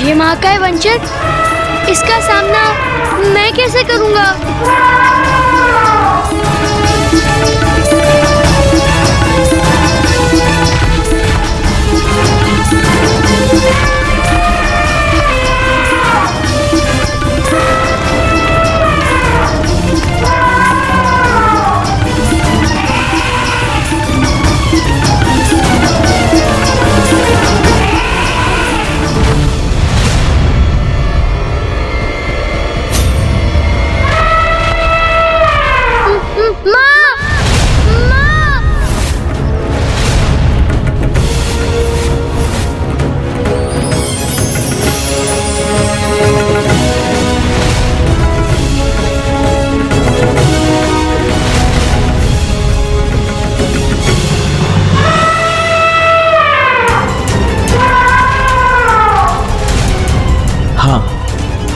ये महाकाय वंचक, इसका सामना मैं कैसे करूंगा?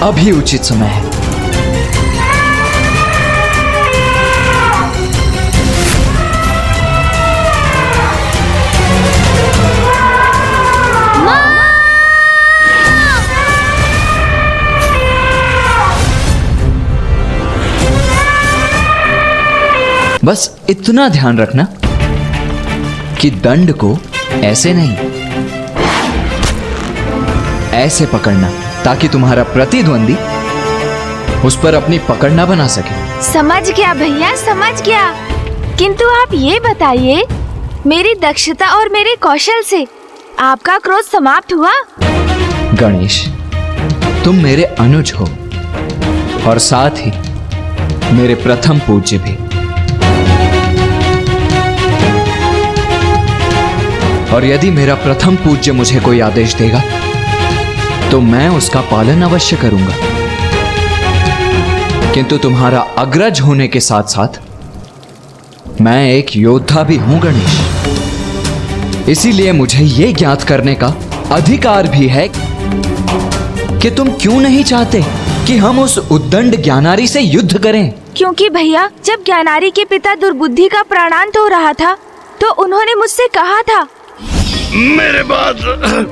अभी उचित समय है। बस इतना ध्यान रखना कि दंड को ऐसे नहीं, ऐसे पकड़ना, ताकि तुम्हारा प्रतिद्वंदी उस पर अपनी पकड़ ना बना सके। समझ गया भैया, समझ गया। किंतु आप ये बताइए, मेरी दक्षता और मेरे कौशल से आपका क्रोध समाप्त हुआ? गणेश, तुम मेरे अनुज हो और साथ ही मेरे प्रथम पूज्य भी। और यदि मेरा प्रथम पूज्य मुझे कोई आदेश देगा तो मैं उसका पालन अवश्य करूंगा। किंतु तुम्हारा अग्रज होने के साथ साथ मैं एक योद्धा भी हूं गणेश। इसीलिए मुझे यह ज्ञात करने का अधिकार भी है कि तुम क्यों नहीं चाहते कि हम उस उद्दंड ज्ञानारी से युद्ध करें। क्योंकि भैया, जब ज्ञानारी के पिता दुर्बुद्धि का प्राणांत हो रहा था तो उन्होंने मुझसे कहा था, मेरे बाद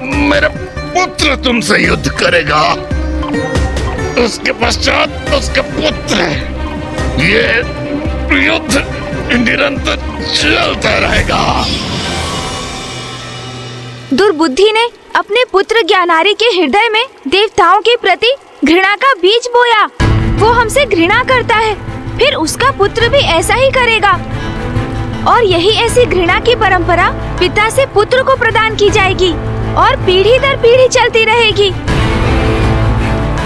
मेरा पुत्र तुमसे युद्ध करेगा, उसके पश्चात उसका पुत्र। ये युद्ध निरंतर चलता रहेगा। दुर्बुद्धि ने अपने पुत्र ज्ञानारी के हृदय में देवताओं के प्रति घृणा का बीज बोया। वो हमसे घृणा करता है, फिर उसका पुत्र भी ऐसा ही करेगा। और यही ऐसी घृणा की परंपरा पिता से पुत्र को प्रदान की जाएगी और पीढ़ी दर पीढ़ी चलती रहेगी।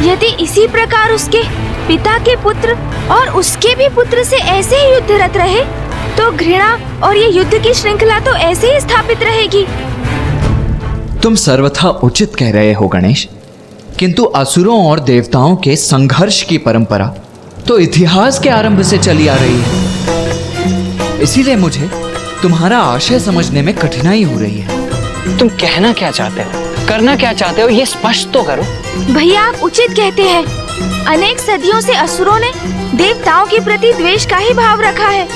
यदि इसी प्रकार उसके पिता के पुत्र और उसके भी पुत्र से ऐसे ही युद्धरत रहे तो घृणा और ये युद्ध की श्रृंखला तो ऐसे ही स्थापित रहेगी। तुम सर्वथा उचित कह रहे हो गणेश, किंतु असुरों और देवताओं के संघर्ष की परंपरा तो इतिहास के आरंभ से चली आ रही है। इसीलिए मुझे तुम्हारा आशय समझने में कठिनाई हो रही है। तुम कहना क्या चाहते हो, करना क्या चाहते हो, ये स्पष्ट तो करो। भैया, आप उचित कहते हैं। अनेक सदियों से असुरों ने देवताओं के प्रति द्वेष का ही भाव रखा है,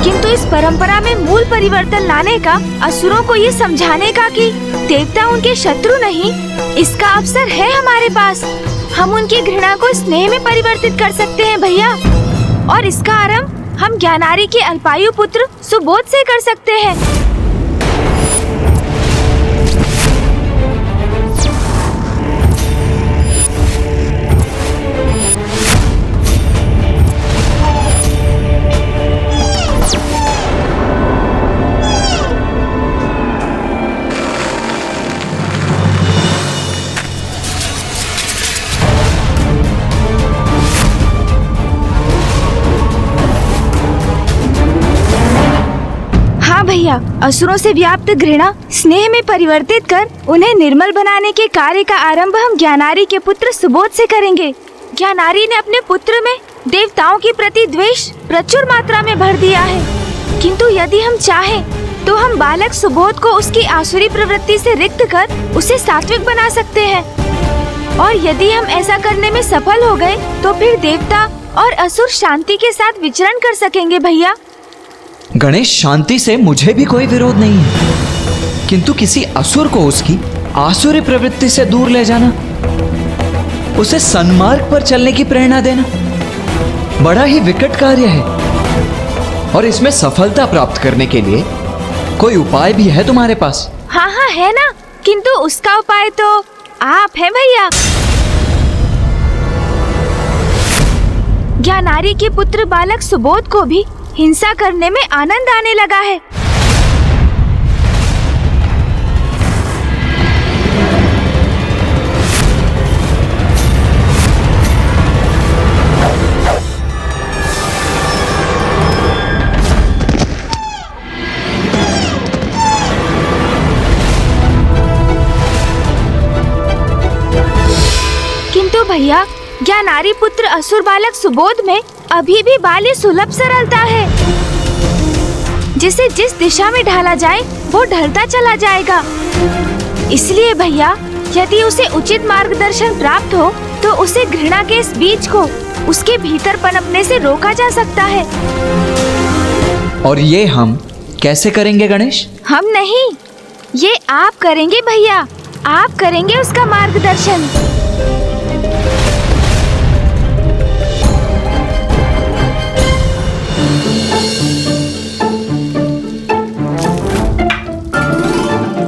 किंतु इस परंपरा में मूल परिवर्तन लाने का, असुरों को ये समझाने का कि देवता उनके शत्रु नहीं, इसका अवसर है हमारे पास। हम उनकी घृणा को स्नेह में परिवर्तित कर सकते हैं भैया, और इसका आरंभ हम ज्ञानारी के अल्पायु पुत्र सुबोध से कर सकते हैं। भैया, असुरों से व्याप्त घृणा स्नेह में परिवर्तित कर उन्हें निर्मल बनाने के कार्य का आरंभ हम ज्ञानारी के पुत्र सुबोध से करेंगे। ज्ञानारी ने अपने पुत्र में देवताओं के प्रति द्वेष प्रचुर मात्रा में भर दिया है, किंतु यदि हम चाहें तो हम बालक सुबोध को उसकी आसुरी प्रवृत्ति से रिक्त कर उसे सात्विक बना सकते हैं। और यदि हम ऐसा करने में सफल हो गए तो फिर देवता और असुर शांति के साथ विचरण कर सकेंगे भैया। गणेश, शांति से मुझे भी कोई विरोध नहीं है, किंतु किसी असुर को उसकी आसुरी प्रवृत्ति से दूर ले जाना, उसे सन्मार्ग पर चलने की प्रेरणा देना बड़ा ही विकट कार्य है। और इसमें सफलता प्राप्त करने के लिए कोई उपाय भी है तुम्हारे पास? हाँ हाँ है ना, किंतु उसका उपाय तो आप हैं भैया। ज्ञानारी के पुत्र बालक सुबोध को भी हिंसा करने में आनंद आने लगा है। किंतु भैया, ज्ञानारी पुत्र असुर बालक सुबोध में अभी भी बाली सुलभ सरलता है, जिसे जिस दिशा में ढाला जाए वो ढलता चला जाएगा। इसलिए भैया, यदि उसे उचित मार्गदर्शन प्राप्त हो तो उसे घृणा के इस बीज को उसके भीतर पनपने से रोका जा सकता है। और ये हम कैसे करेंगे गणेश? हम नहीं, ये आप करेंगे भैया, आप करेंगे उसका मार्गदर्शन।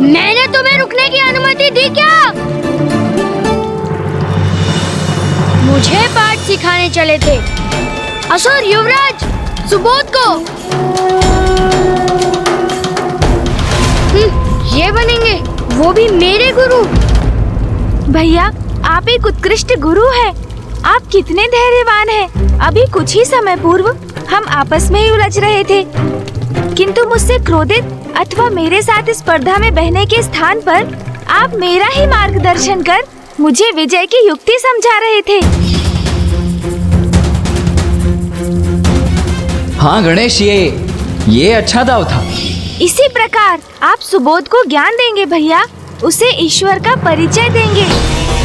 मैंने तुम्हें रुकने की अनुमति दी क्या? मुझे पाठ सिखाने चले थे असुर युवराज सुबोध को। ये बनेंगे वो भी मेरे गुरु। भैया, आप एक उत्कृष्ट गुरु हैं। आप कितने धैर्यवान हैं। अभी कुछ ही समय पूर्व हम आपस में ही उलझ रहे थे, किंतु मुझसे क्रोधित अथवा मेरे साथ स्पर्धा में बहने के स्थान पर आप मेरा ही मार्गदर्शन कर मुझे विजय की युक्ति समझा रहे थे। हाँ गणेश, ये अच्छा दाव था। इसी प्रकार आप सुबोध को ज्ञान देंगे भैया, उसे ईश्वर का परिचय देंगे,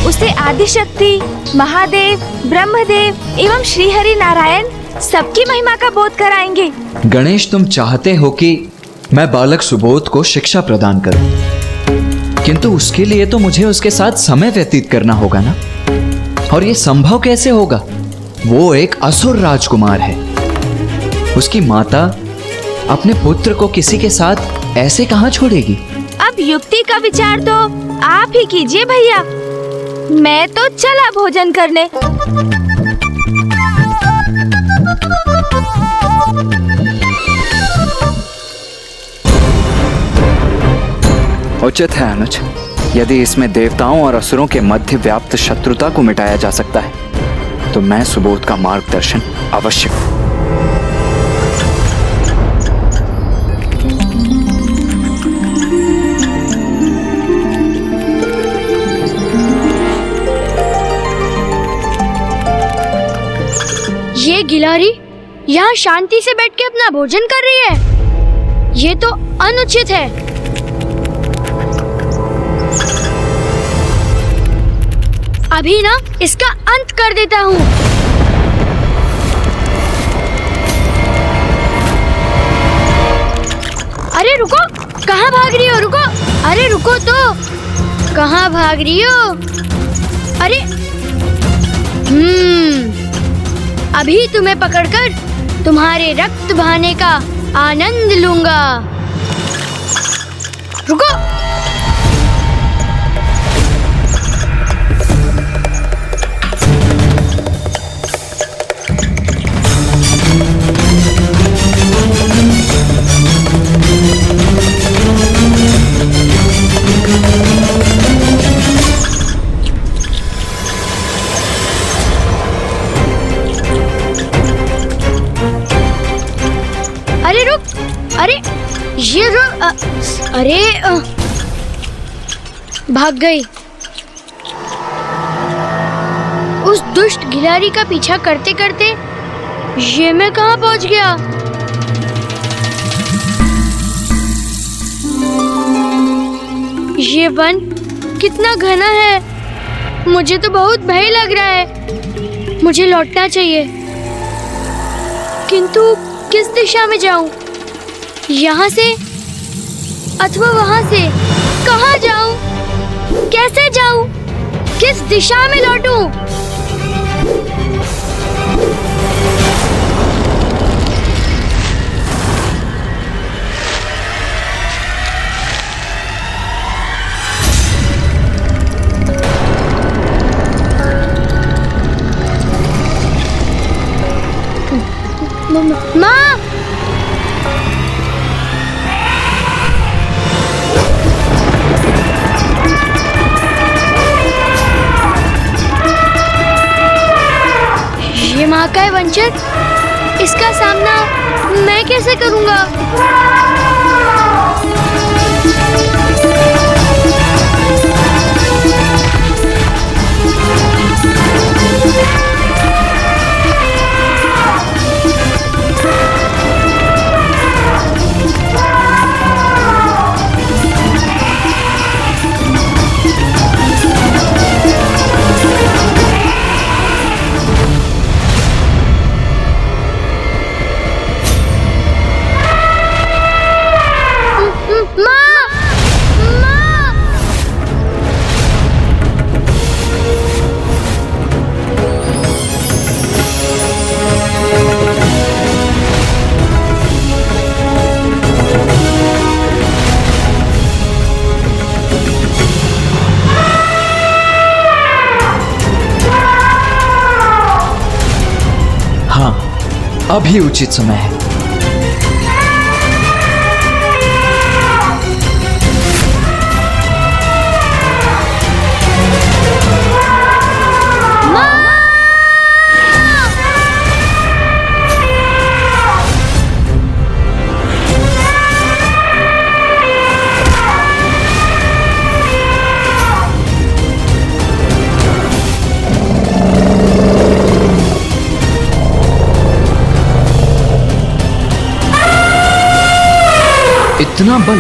उसे आदिशक्ति, महादेव, ब्रह्मदेव एवं श्री हरि नारायण सबकी महिमा का बोध कराएंगे। गणेश, तुम चाहते हो कि मैं बालक सुबोध को शिक्षा प्रदान करूं, किंतु उसके लिए तो मुझे उसके साथ समय व्यतीत करना होगा ना। और ये संभव कैसे होगा? वो एक असुर राजकुमार है। उसकी माता अपने पुत्र को किसी के साथ ऐसे कहाँ छोड़ेगी? अब युक्ति का विचार तो आप ही कीजिए भैया, मैं तो चला भोजन करने। उचित है अनुज, यदि इसमें देवताओं और असुरों के मध्य व्याप्त शत्रुता को मिटाया जा सकता है तो मैं सुबोध का मार्गदर्शन अवश्य। ये गिलारी यहाँ शांति से बैठ के अपना भोजन कर रही है, ये तो अनुचित है। अभी ना इसका अंत कर देता हूँ। अरे रुको, कहाँ भाग रही हो? रुको, अरे रुको तो, कहाँ भाग रही हो? अरे अभी तुम्हें पकड़कर तुम्हारे रक्त बहाने का आनंद लूंगा। रुको। अरे ये अरे भाग गई। उस दुष्ट गिलारी का पीछा करते करते ये मैं कहाँ पहुँच गया? ये वन कितना घना है, मुझे तो बहुत भय लग रहा है। मुझे लौटना चाहिए। किंतु किस दिशा में जाऊं? यहाँ से अथवा वहाँ से? कहाँ जाऊं? कैसे जाऊं? किस दिशा में लौटूं? माँ! ये महाकाय वंचक, इसका सामना मैं कैसे करूंगा? अभी उचित समय है। इतना बल,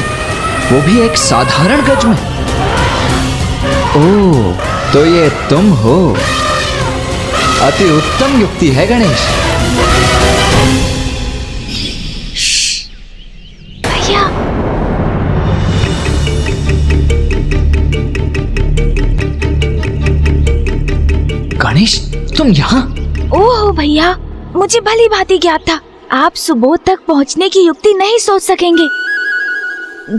वो भी एक साधारण गज में। ओह, तो ये तुम हो। अति उत्तम युक्ति है गणेश। भैया, गणेश, तुम यहाँ? ओह भैया, मुझे भली भांति ज्ञात था आप सुबोध तक पहुँचने की युक्ति नहीं सोच सकेंगे।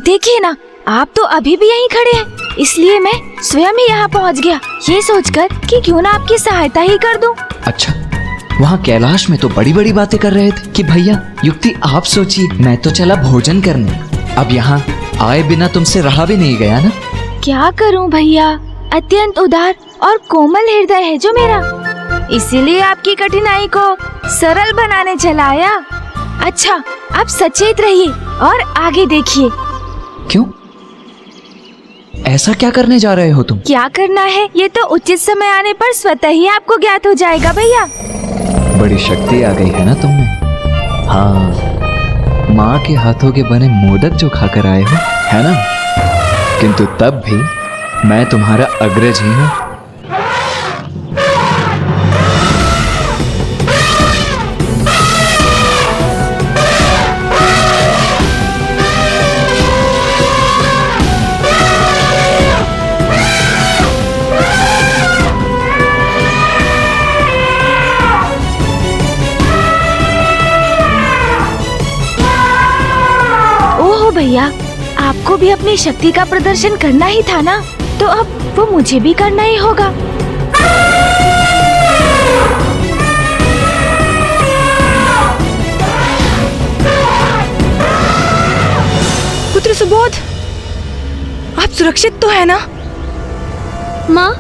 देखिए ना, आप तो अभी भी यहीं खड़े हैं, इसलिए मैं स्वयं ही यहाँ पहुँच गया, ये सोचकर कि क्यों ना आपकी सहायता ही कर दूं। अच्छा, वहाँ कैलाश में तो बड़ी बड़ी बातें कर रहे थे कि भैया युक्ति आप सोचिए, मैं तो चला भोजन करने। अब यहाँ आए बिना तुमसे रहा भी नहीं गया ना। क्या करूं भैया, अत्यंत उदार और कोमल हृदय है जो मेरा, इसीलिए आपकी कठिनाई को सरल बनाने चला आया। अच्छा, आप सचेत रहिए और आगे देखिए। क्यों? ऐसा क्या करने जा रहे हो तुम? क्या करना है ये तो उचित समय आने पर स्वतः ही आपको ज्ञात हो जाएगा भैया। बड़ी शक्ति आ गई है ना तुम में। हाँ, माँ के हाथों के बने मोदक जो खाकर आए हो, है ना? किंतु तब भी मैं तुम्हारा अग्रज ही हूँ। भैया, आपको भी अपनी शक्ति का प्रदर्शन करना ही था ना, तो अब वो मुझे भी करना ही होगा। पुत्र सुबोध, आप सुरक्षित तो है ना? माँ,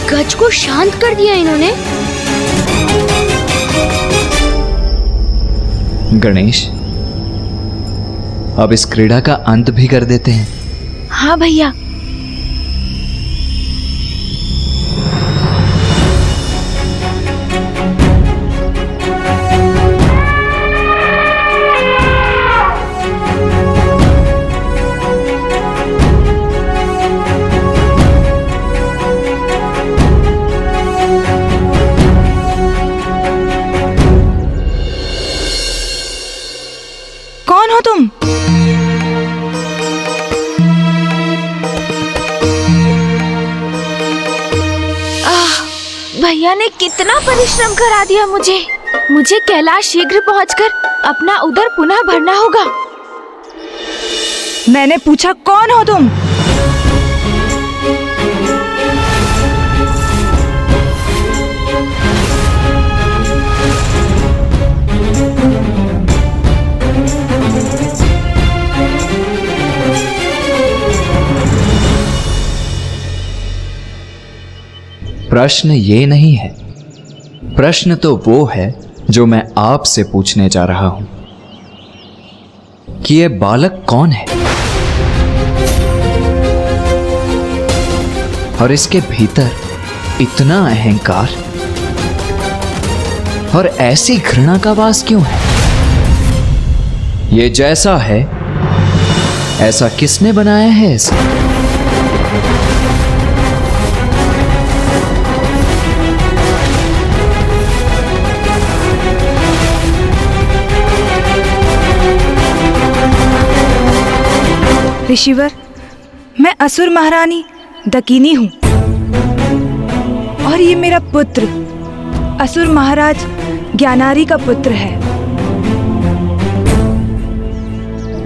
गज को शांत कर दिया इन्होंने। गणेश, अब इस क्रीड़ा का अंत भी कर देते हैं। हाँ भैया। भैया ने कितना परिश्रम करा दिया मुझे कैलाश शीघ्र पहुंचकर अपना उदर पुनः भरना होगा। मैंने पूछा कौन हो तुम? प्रश्न ये नहीं है, प्रश्न तो वो है जो मैं आपसे पूछने जा रहा हूं कि ये बालक कौन है और इसके भीतर इतना अहंकार और ऐसी घृणा का वास क्यों है? ये जैसा है ऐसा किसने बनाया है इसे? ऋषिवर, मैं असुर महारानी दकिनी हूँ और ये मेरा पुत्र असुर महाराज ज्ञानारी का पुत्र है।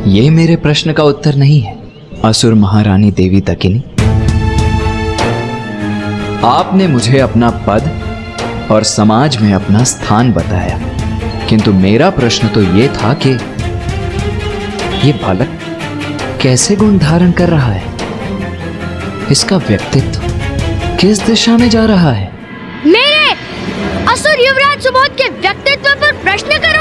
ये मेरे प्रश्न का उत्तर नहीं है, असुर महारानी देवी दकिनी। आपने मुझे अपना पद और समाज में अपना स्थान बताया, किंतु मेरा प्रश्न तो ये था कि ये बालक कैसे गुण धारण कर रहा है? इसका व्यक्तित्व किस दिशा में जा रहा है? मेरे असुर युवराज सुबोध के व्यक्तित्व पर प्रश्न करो।